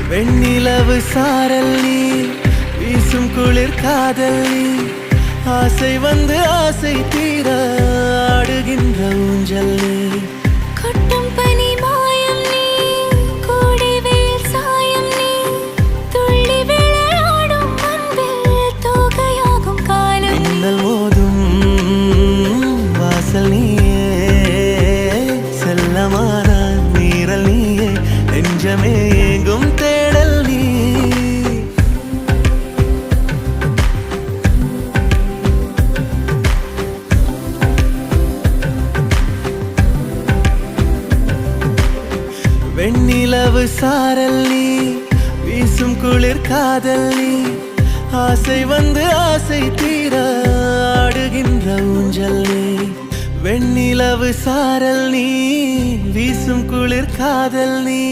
வெண்ணிலவு சாரல் நீ வீசும் குளிர் காதல் நீ ஆசை வந்து ஆசை தீர ஆடுகின்ற ஊஞ்சல் நீ கொட்டும் பனி மாயம் நீ கோடை வெயில் சாயம் நீ துள்ளி விளையாடும் அன்பில் தோகையாகும் காலம் மின்னல் மோதும் வாசல் நீயே செல்லமான மீறல் நீயே நெஞ்சமே எங்கும் தேடல் நீ வெண்ணிலவு சாரல் நீ வீசும் குளிர் காதல் நீ ஆசை வந்து ஆசை தீர ஆடுகின்ற ஊஞ்சல் நீ வெண்ணிலவு சாரல் நீ வீசும் குளிர் காதல் நீ